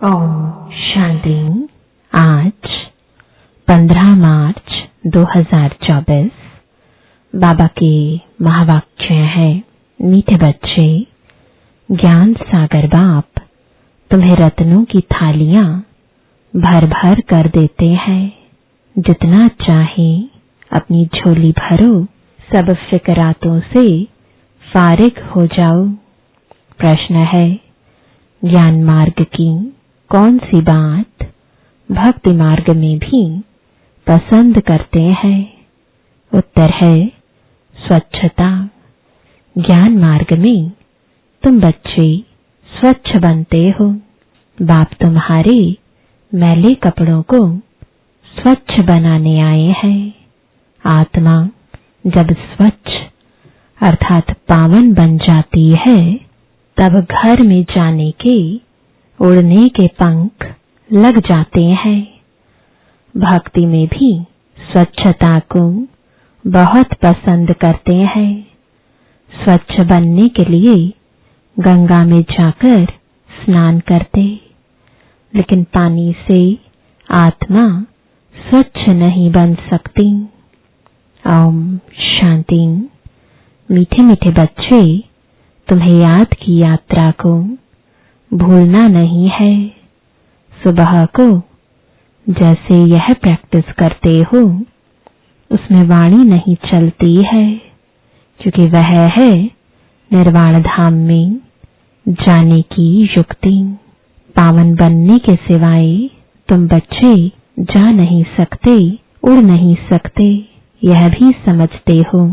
ओम शांति। आज 15 मार्च 2024 बाबा के महावाक्य है। मीठे बच्चे, ज्ञान सागर बाप तुम्हें रत्नों की थालियां भर भर कर देते हैं। जितना चाहे अपनी झोली भरो, सब फिक्रातों से फारिग हो जाओ। प्रश्न है, ज्ञान मार्ग की कौन सी बात भक्ति मार्ग में भी पसंद करते हैं? उत्तर है स्वच्छता। ज्ञान मार्ग में तुम बच्चे स्वच्छ बनते हो। बाप तुम्हारे मैले कपड़ों को स्वच्छ बनाने आए हैं। आत्मा जब स्वच्छ अर्थात पावन बन जाती है, तब घर में जाने के उड़ने के पंख लग जाते हैं। भक्ति में भी स्वच्छता को बहुत पसंद करते हैं। स्वच्छ बनने के लिए गंगा में जाकर स्नान करते, लेकिन पानी से आत्मा स्वच्छ नहीं बन सकती। ओम शांति। मीठे मीठे बच्चे, तुम्हें याद की यात्रा को भूलना नहीं है। सुबह को जैसे यह प्रैक्टिस करते हो, उसमें वाणी नहीं चलती है, क्योंकि वह है निर्वाण धाम में जाने की युक्ति। पावन बनने के सिवाय तुम बच्चे जा नहीं सकते, उड़ नहीं सकते, यह भी समझते हो।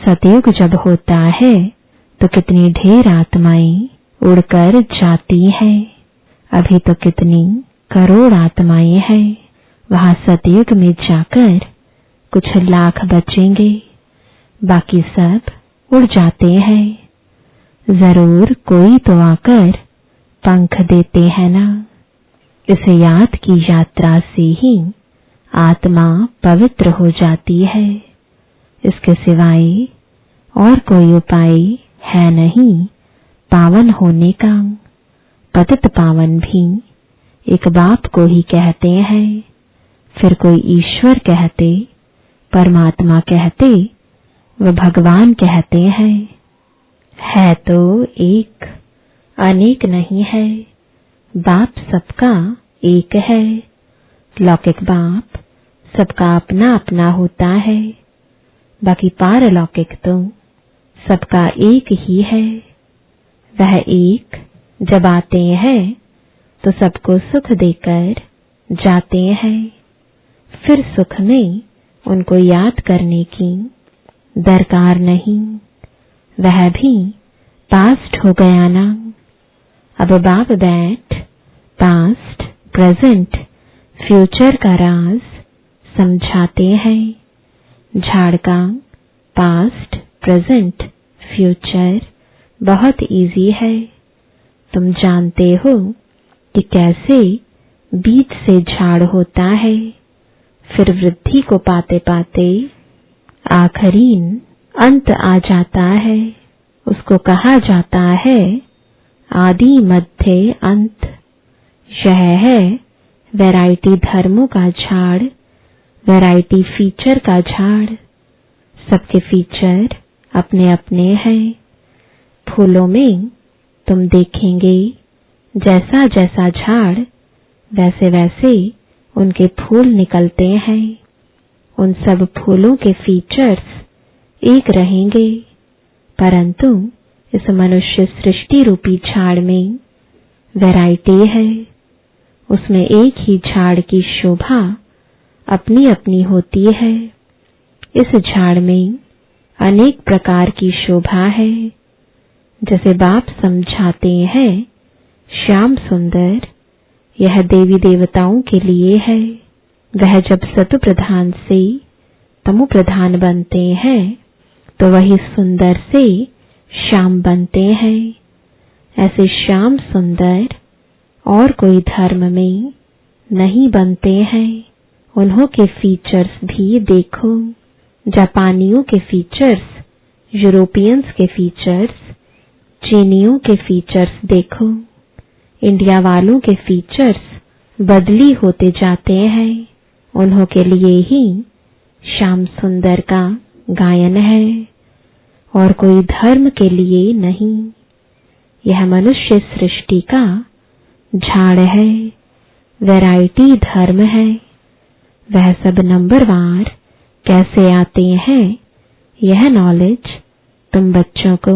सतयुग जब होता है तो कितनी ढेर आत्माएं उड़कर जाती हैं। अभी तो कितनी करोड़ आत्माएं हैं। वहां सतयुग में जाकर कुछ लाख बचेंगे, बाकी सब उड़ जाते हैं। जरूर कोई तो आकर पंख देते हैं ना। इस याद की यात्रा से ही आत्मा पवित्र हो जाती है। इसके सिवाय और कोई उपाय है नहीं पावन होने का। पतित पावन भी एक बाप को ही कहते हैं, फिर कोई ईश्वर कहते, परमात्मा कहते, व भगवान कहते हैं। है तो एक, अनेक नहीं है। बाप सबका एक है। लौकिक बाप सबका अपना अपना होता है, बाकी पारलौकिक तो सबका एक ही है। वह एक जब आते हैं तो सबको सुख देकर जाते हैं। फिर सुख में उनको याद करने की दरकार नहीं। वह भी पास्ट हो गया ना। अब बाप बैठ पास्ट, प्रेजेंट, फ्यूचर का राज समझाते हैं। झाड़ का पास्ट, प्रेजेंट, फ्यूचर बहुत इजी है। तुम जानते हो कि कैसे बीज से झाड़ होता है, फिर वृद्धि को पाते पाते आखिरीन अंत आ जाता है। उसको कहा जाता है आदि मध्य अंत। यह है वैरायटी धर्मों का झाड़, वैरायटी फीचर का झाड़। सबके फीचर अपने अपने हैं। फूलों में तुम देखेंगे जैसा जैसा झाड़, वैसे वैसे उनके फूल निकलते हैं। उन सब फूलों के फीचर्स एक रहेंगे, परंतु इस मनुष्य सृष्टि रूपी झाड़ में वैरायटी है। उसमें एक ही झाड़ की शोभा अपनी अपनी होती है। इस झाड़ में अनेक प्रकार की शोभा है। जैसे बाप समझाते हैं, श्याम सुंदर यह देवी देवताओं के लिए है। वह जब सतु प्रधान से तमु प्रधान बनते हैं तो वही सुंदर से श्याम बनते हैं। ऐसे श्याम सुंदर और कोई धर्म में नहीं बनते हैं। उन्हों के फीचर्स भी देखो। जापानियों के फीचर्स, यूरोपियंस के फीचर्स, चीनियों के फीचर्स देखो। इंडिया वालों के फीचर्स बदली होते जाते हैं। उन्हों के लिए ही श्याम सुंदर का गायन है और कोई धर्म के लिए नहीं। यह मनुष्य सृष्टि का झाड़ है, वैरायटी धर्म है। वह सब नंबरवार कैसे आते हैं, यह नॉलेज तुम बच्चों को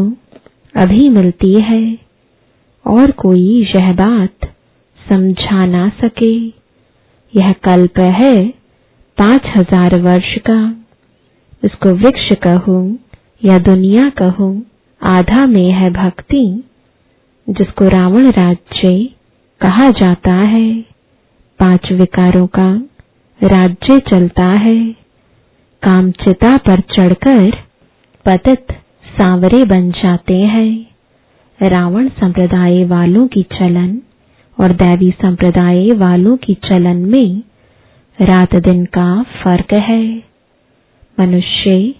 अभी मिलती है और कोई यह बात समझा ना सके। यह कल्प है 5000 वर्ष का। इसको वृक्ष कहूं या दुनिया कहूं, आधा में है भक्ति, जिसको रावण राज्य कहा जाता है। 5 विकारों का राज्य चलता है। कामचिता पर चढ़कर पतित सांवरे बन जाते हैं। रावण संप्रदाय वालों की चलन और दैवी संप्रदाय वालों की चलन में रात दिन का फर्क है। मनुष्य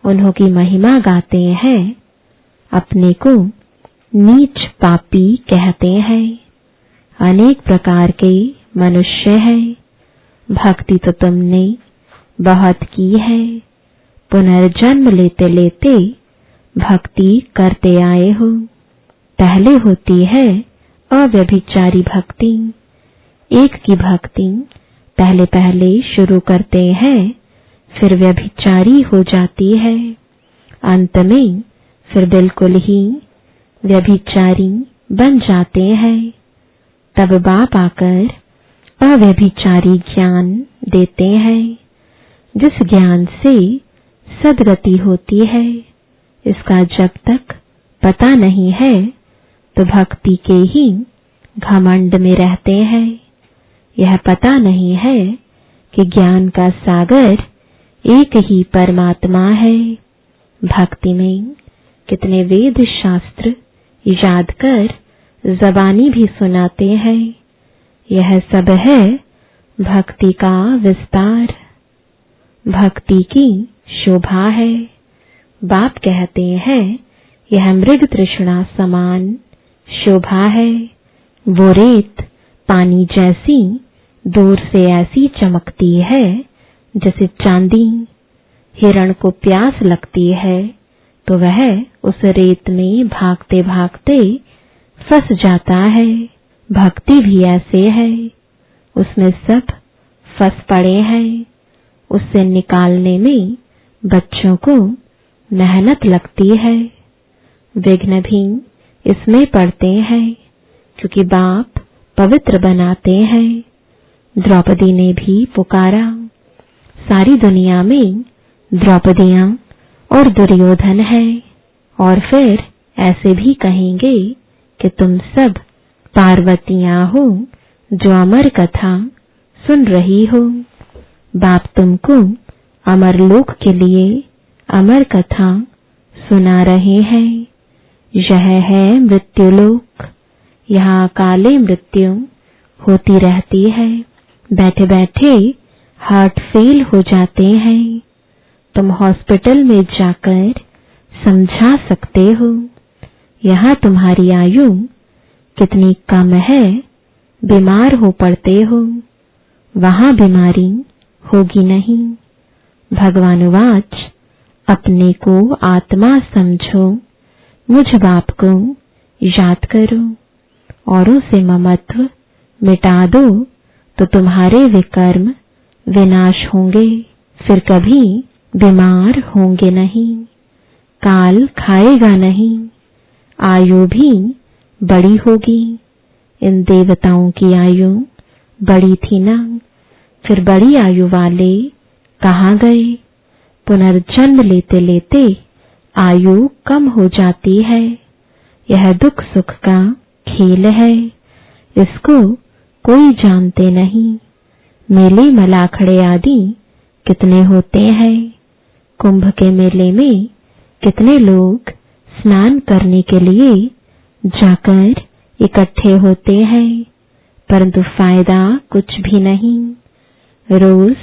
उन्हों की महिमा गाते हैं, अपने को नीच पापी कहते हैं। अनेक प्रकार के मनुष्य हैं। भक्ति तो तुमने बहुत की है। पुनर्जन्म लेते लेते भक्ति करते आए हो। पहले होती है अव्यभिचारी भक्ति। एक की भक्ति पहले पहले शुरू करते हैं, फिर व्यभिचारी हो जाती है। अंत में फिर बिल्कुल ही व्यभिचारी बन जाते हैं। तब बाप आकर अव्यभिचारी ज्ञान देते हैं, जिस ज्ञान से सद्गति होती है। इसका जब तक पता नहीं है तो भक्ति के ही घमंड में रहते हैं। यह पता नहीं है कि ज्ञान का सागर एक ही परमात्मा है। भक्ति में कितने वेद शास्त्र याद कर ज़बानी भी सुनाते हैं। यह सब है भक्ति का विस्तार। भक्ति की शोभा है। बाप कहते हैं यह मृग तृष्णा समान शोभा है। वो रेत पानी जैसी दूर से ऐसी चमकती है जैसे चांदी। हिरण को प्यास लगती है तो वह उस रेत में भागते भागते फंस जाता है। भक्ति भी ऐसे है, उसमें सब फंस पड़े हैं। उससे निकालने में बच्चों को मेहनत लगती है। विघ्न भी इसमें पड़ते हैं, क्योंकि बाप पवित्र बनाते हैं। द्रौपदी ने भी पुकारा। सारी दुनिया में द्रौपदियां और दुर्योधन है। और फिर ऐसे भी कहेंगे कि तुम सब पार्वतियां हो जो अमर कथा सुन रही हो। बाप तुमको अमर लोक के लिए अमर कथा सुना रहे हैं। यह है मृत्युलोक। यहाँ अकाले मृत्यु होती रहती है। बैठे बैठे हार्ट फेल हो जाते हैं। तुम हॉस्पिटल में जाकर समझा सकते हो। यहाँ तुम्हारी आयु कितनी कम है, बीमार हो पड़ते हो। वहां बीमारी होगी नहीं। भगवानुवाच, अपने को आत्मा समझो, मुझ बाप को याद करो, औरों से ममत्व मिटा दो तो तुम्हारे विकर्म विनाश होंगे। फिर कभी बीमार होंगे नहीं। काल खाएगा नहीं। आयु भी बड़ी होगी। इन देवताओं की आयु बड़ी थी ना, फिर बड़ी आयु वाले कहाँ गए? पुनर्जन्म लेते लेते आयु कम हो जाती है। यह दुख सुख का खेल है। इसको कोई जानते नहीं। मेले मलाखड़े आदि कितने होते हैं। कुंभ के मेले में कितने लोग स्नान करने के लिए जाकर इकट्ठे होते हैं, परंतु फायदा कुछ भी नहीं। रोज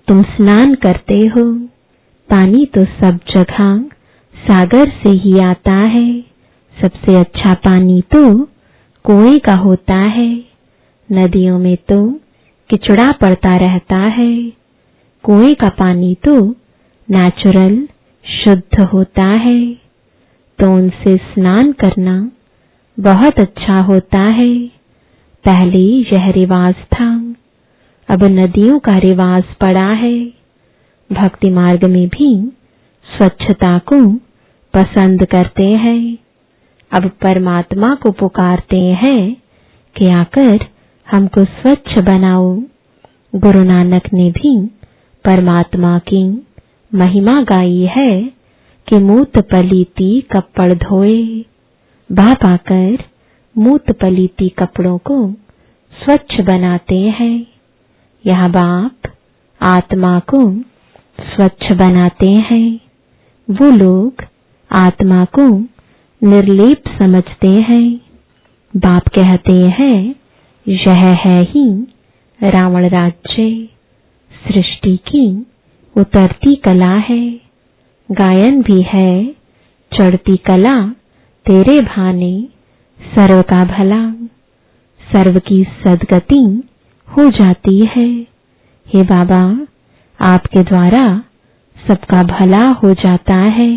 तुम स्नान करते हो। पानी तो सब जगह सागर से ही आता है। सबसे अच्छा पानी तो कुएं का होता है, नदियों में तो किचड़ा पड़ता रहता है। कुएं का पानी तो नेचुरल शुद्ध होता है, तो उनसे स्नान करना बहुत अच्छा होता है। पहले यह रिवाज था, अब नदियों का रिवाज पड़ा है। भक्ति मार्ग में भी स्वच्छता को पसंद करते हैं। अब परमात्मा को पुकारते हैं कि आकर हमको स्वच्छ बनाओ। गुरु नानक ने भी परमात्मा की महिमा गाई है कि मूत पलीती कपड़ धोए। बाप आकर मूत पलीती कपड़ों को स्वच्छ बनाते हैं। यह बाप आत्मा को स्वच्छ बनाते हैं। वो लोग आत्मा को निर्लेप समझते हैं। बाप कहते हैं यह है ही रावण राज्य, सृष्टि की उतरती कला है। गायन भी है चढ़ती कला, तेरे भाने सर्व का भला। सर्व की सदगति हो जाती है। हे बाबा, आपके द्वारा सबका भला हो जाता है।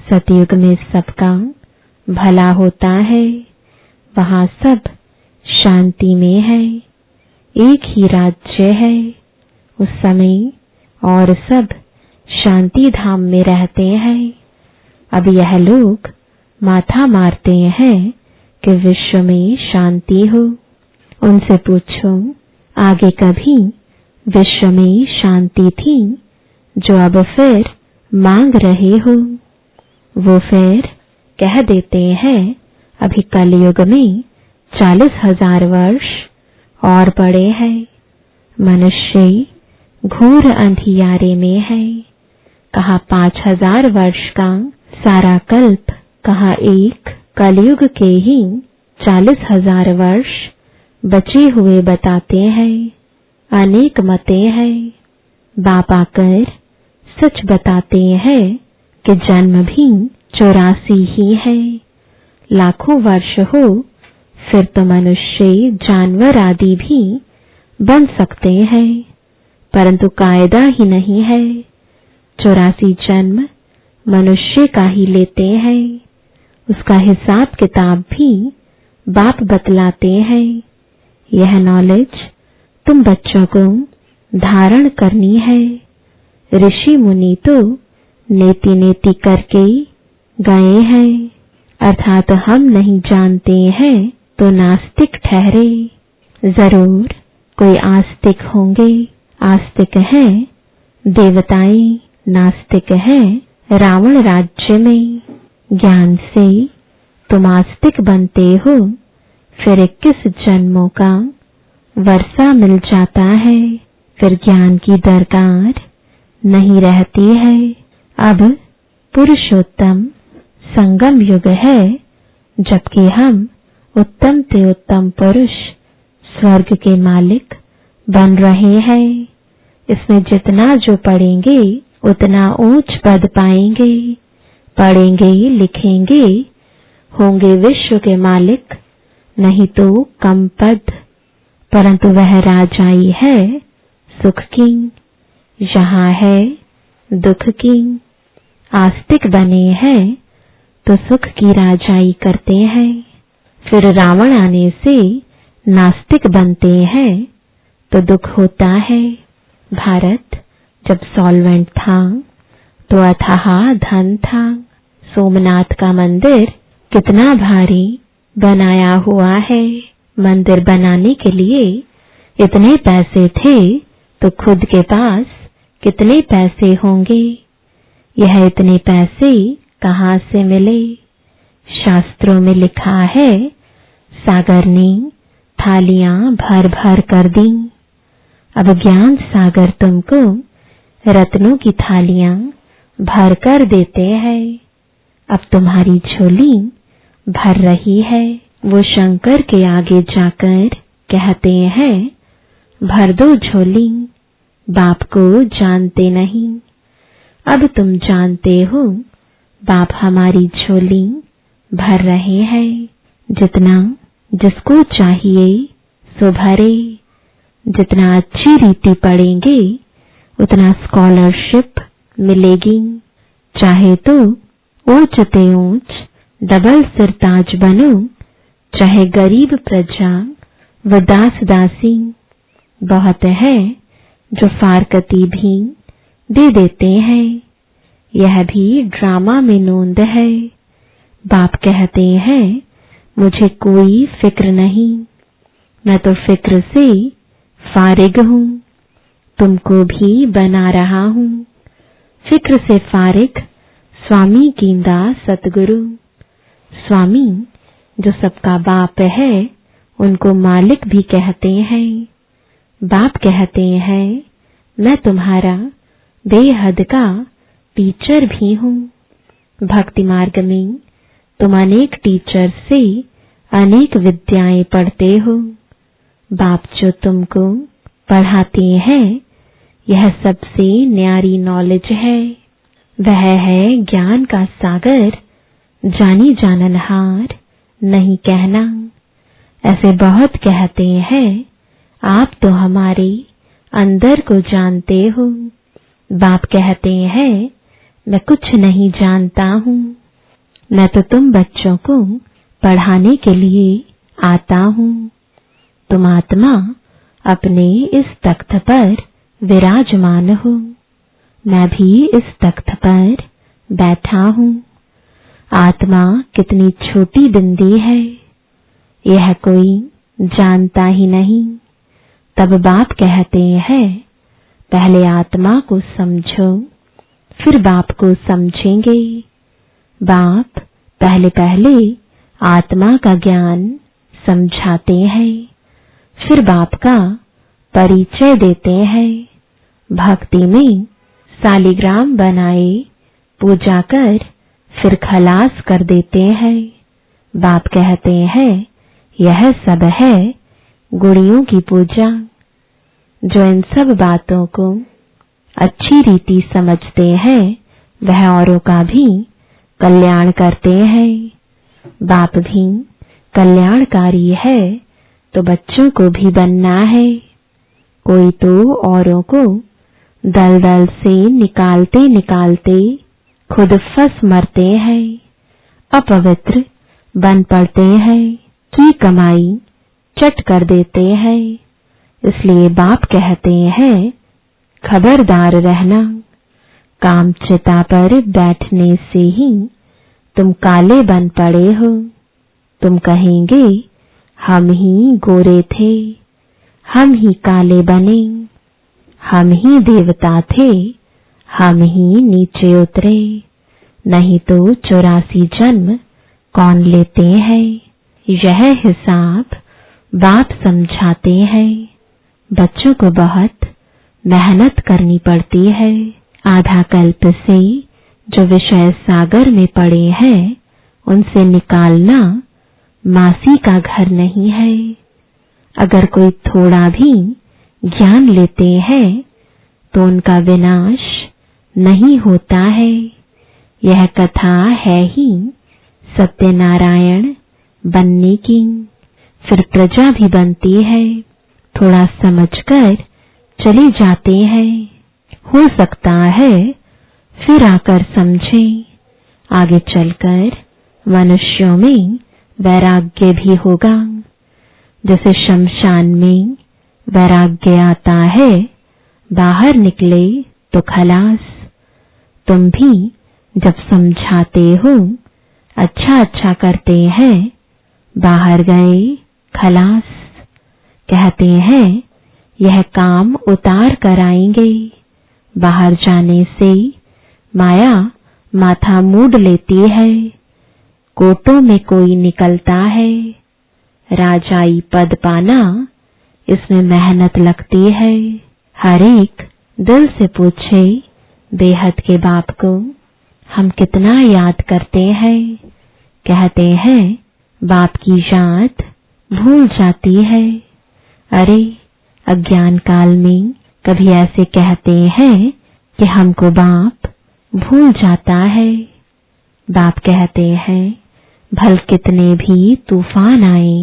सतयुग में सबका भला होता है। वहां सब शांति में है। एक ही राज्य है उस समय, और सब शांति धाम में रहते हैं। अब यह लोग माथा मारते हैं कि विश्व में शांति हो। उनसे पूछो, आगे कभी विश्व में शांति थी जो अब फिर मांग रहे हो? वो फिर कह देते हैं अभी कलयुग में 40,000 वर्ष और पड़े हैं। मनुष्य घोर अंधियारे में है। कहा 5,000 वर्ष का सारा कल्प, कहा एक कलयुग के ही 40,000 वर्ष बचे हुए बताते हैं। अनेक मतें हैं। बाप आकर सच बताते हैं कि जन्म भी 84 ही है। लाखों वर्ष हो फिर तो मनुष्य जानवर आदि भी बन सकते हैं, परंतु कायदा ही नहीं है। 84 जन्म मनुष्य का ही लेते हैं। उसका हिसाब किताब भी बाप बतलाते हैं। यह नॉलेज तुम बच्चों को धारण करनी है। ऋषि मुनि तो नेति नेति करके गए हैं, अर्थात हम नहीं जानते हैं तो नास्तिक ठहरे। जरूर कोई आस्तिक होंगे। आस्तिक है देवताएं, नास्तिक है रावण राज्य में। ज्ञान से तुम आस्तिक बनते हो, फिर 21 जन्मों का वर्षा मिल जाता है। फिर ज्ञान की दरकार नहीं रहती है। अब पुरुषोत्तम संगम युग है, जबकि हम उत्तम से उत्तम पुरुष स्वर्ग के मालिक बन रहे हैं। इसमें जितना जो पढ़ेंगे उतना ऊंच पद पाएंगे। पढ़ेंगे, लिखेंगे, होंगे विश्व के मालिक, नहीं तो कम पद। परंतु वह राजाई है सुख की, यहाँ है दुख की। आस्तिक बने हैं तो सुख की राजाई करते हैं, फिर रावण आने से नास्तिक बनते हैं तो दुख होता है। भारत जब सॉल्वेंट था तो अथाह धन था। सोमनाथ का मंदिर कितना भारी बनाया हुआ है। मंदिर बनाने के लिए इतने पैसे थे तो खुद के पास कितने पैसे होंगे। यह इतने पैसे कहाँ से मिले? शास्त्रों में लिखा है, सागर ने थालियां भर भर कर दी। अब ज्ञान सागर तुमको रत्नों की थालियां भर कर देते हैं। अब तुम्हारी झोली भर रही है। वो शंकर के आगे जाकर कहते हैं, भर दो झोली। बाप को जानते नहीं, अब तुम जानते हो। बाप हमारी झोली भर रहे हैं। जितना जिसको चाहिए सो भरे। जितना अच्छी रीति पढ़ेंगे उतना स्कॉलरशिप मिलेगी। चाहे तो ऊंच ते ऊंच डबल सिरताज बनो, चाहे गरीब प्रजा व दास दासी। बहुत है जो फारकती भी दे देते हैं, यह भी ड्रामा में नोंद है। बाप कहते हैं मुझे कोई फिक्र नहीं, मैं तो फिक्र से फारिग हूं, तुमको भी बना रहा हूं। फिक्र से फारिग स्वामी कींदा सतगुरु। स्वामी जो सबका बाप है उनको मालिक भी कहते हैं। बाप कहते हैं मैं तुम्हारा बेहद का टीचर भी हूं। भक्ति मार्ग में तुम अनेक टीचर से अनेक विद्याएं पढ़ते हो। बाप जो तुमको पढ़ाते हैं यह सबसे न्यारी नॉलेज है। वह है ज्ञान का सागर, जानी जाननहार नहीं कहना। ऐसे बहुत कहते हैं आप तो हमारे अंदर को जानते हो। बाप कहते हैं मैं कुछ नहीं जानता हूं, मैं तो तुम बच्चों को पढ़ाने के लिए आता हूं। तुम आत्मा अपने इस तख्त पर विराजमान हो, मैं भी इस तख्त पर बैठा हूं। आत्मा कितनी छोटी बिंदी है यह कोई जानता ही नहीं। तब बाप कहते हैं पहले आत्मा को समझो फिर बाप को समझेंगे। बाप पहले पहले आत्मा का ज्ञान समझाते हैं, फिर बाप का परिचय देते हैं। भक्ति में सालिग्राम बनाए पूजा कर फिर खलास कर देते हैं। बाप कहते हैं यह सब है गुड़ियों की पूजा। जो इन सब बातों को अच्छी रीति समझते हैं वह औरों का भी कल्याण करते हैं। बाप भी कल्याणकारी है तो बच्चों को भी बनना है। कोई तो औरों को दलदल से निकालते निकालते खुद फंस मरते हैं, अपवित्र बन पड़ते हैं, की कमाई चट कर देते हैं। इसलिए बाप कहते हैं खबरदार रहना, काम चिता पर बैठने से ही तुम काले बन पड़े हो। तुम कहेंगे हम ही गोरे थे, हम ही काले बने, हम ही देवता थे, हम ही नीचे उतरे। नहीं तो 84 जन्म कौन लेते हैं, यह हिसाब बाप समझाते हैं। बच्चों को बहुत मेहनत करनी पड़ती है। आधा कल्प से जो विषय सागर में पड़े हैं उनसे निकालना मासी का घर नहीं है। अगर कोई थोड़ा भी ज्ञान लेते हैं तो उनका विनाश नहीं होता है। यह कथा है ही सत्यनारायण बनने की, फिर प्रजा भी बनती है। थोड़ा समझकर चले जाते हैं, हो सकता है फिर आकर समझें। आगे चलकर मनुष्यों में वैराग्य भी होगा। जैसे शमशान में वैराग्य आता है, बाहर निकले तो खलास। तुम भी जब समझाते हो, अच्छा अच्छा करते हैं, बाहर गए खलास। कहते हैं यह काम उतार कर आएंगे। बाहर जाने से माया माथा मूड लेती है। कोटों में कोई निकलता है। राजाई पद पाना इसमें मेहनत लगती है। हर एक दिल से पूछे बेहद के बाप को हम कितना याद करते हैं। कहते हैं बाप की याद भूल जाती है। अरे अज्ञान काल में कभी ऐसे कहते हैं कि हमको बाप भूल जाता है। बाप कहते हैं भल कितने भी तूफान आए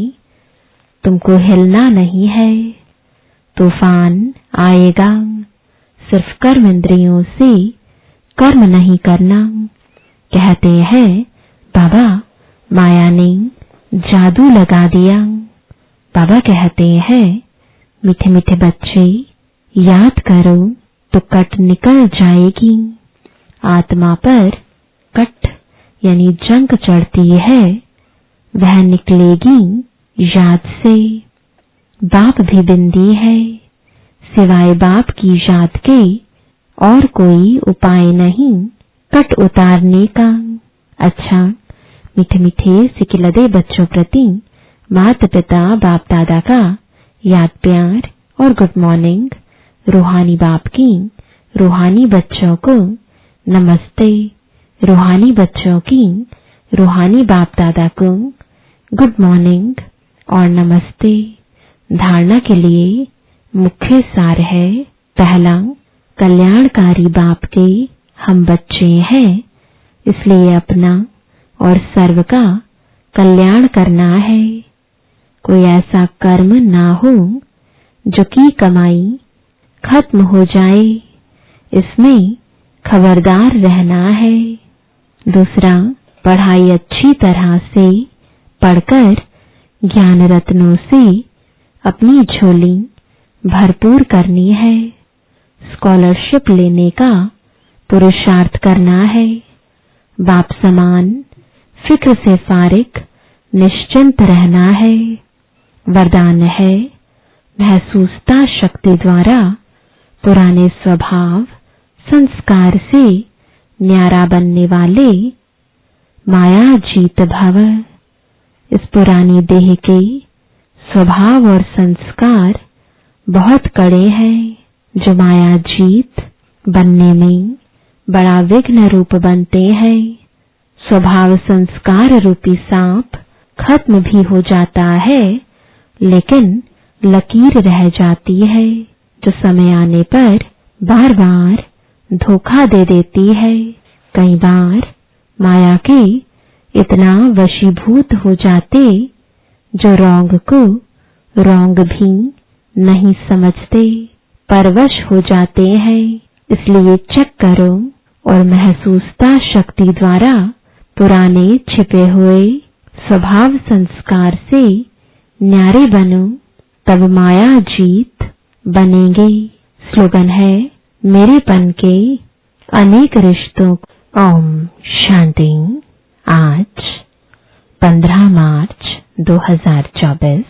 तुमको हिलना नहीं है। तूफान आएगा, सिर्फ कर्म इंद्रियों से कर्म नहीं करना। कहते हैं बाबा माया ने जादू लगा दिया। बाबा कहते हैं मीठे मीठे बच्चे याद करो तो कट निकल जाएगी। आत्मा पर कट यानी जंग चढ़ती है, वह निकलेगी याद से। बाप भी बिंदी है, सिवाय बाप की याद के और कोई उपाय नहीं कट उतारने का। अच्छा मीठे मीठे सिकिलदे बच्चों प्रति माता पिता बाप दादा का याद प्यार और गुड मॉर्निंग। रूहानी बाप की रूहानी बच्चों को नमस्ते। रूहानी बच्चों की रूहानी बाप दादा को गुड मॉर्निंग और नमस्ते। धारणा के लिए मुख्य सार है। पहला, कल्याणकारी बाप के हम बच्चे हैं, इसलिए अपना और सर्व का कल्याण करना है। कोई ऐसा कर्म ना हो जो की कमाई खत्म हो जाए, इसमें खबरदार रहना है। दूसरा, पढ़ाई अच्छी तरह से पढ़कर ज्ञान रत्नों से अपनी झोली भरपूर करनी है। स्कॉलरशिप लेने का पुरुषार्थ करना है। बाप समान फिक्र से फारिग निश्चिंत रहना है। वरदान है महसूसता शक्ति द्वारा पुराने स्वभाव संस्कार से न्यारा बनने वाले माया जीत भव। इस पुरानी देह के स्वभाव और संस्कार बहुत कड़े हैं, जो माया जीत बनने में बड़ा विघ्न रूप बनते हैं। स्वभाव संस्कार रूपी सांप खत्म भी हो जाता है, लेकिन लकीर रह जाती है, जो समय आने पर बार बार धोखा दे देती है। कई बार माया के इतना वशीभूत हो जाते जो रॉन्ग को रॉन्ग भी नहीं समझते, परवश हो जाते हैं। इसलिए चेक करो और महसूसता शक्ति द्वारा पुराने छिपे हुए स्वभाव संस्कार से न्यारे बनो, तब माया जीत बनेंगे। स्लोगन है मेरेपन के अनेक रिश्तों। ओम शांति। आज 15 मार्च 2024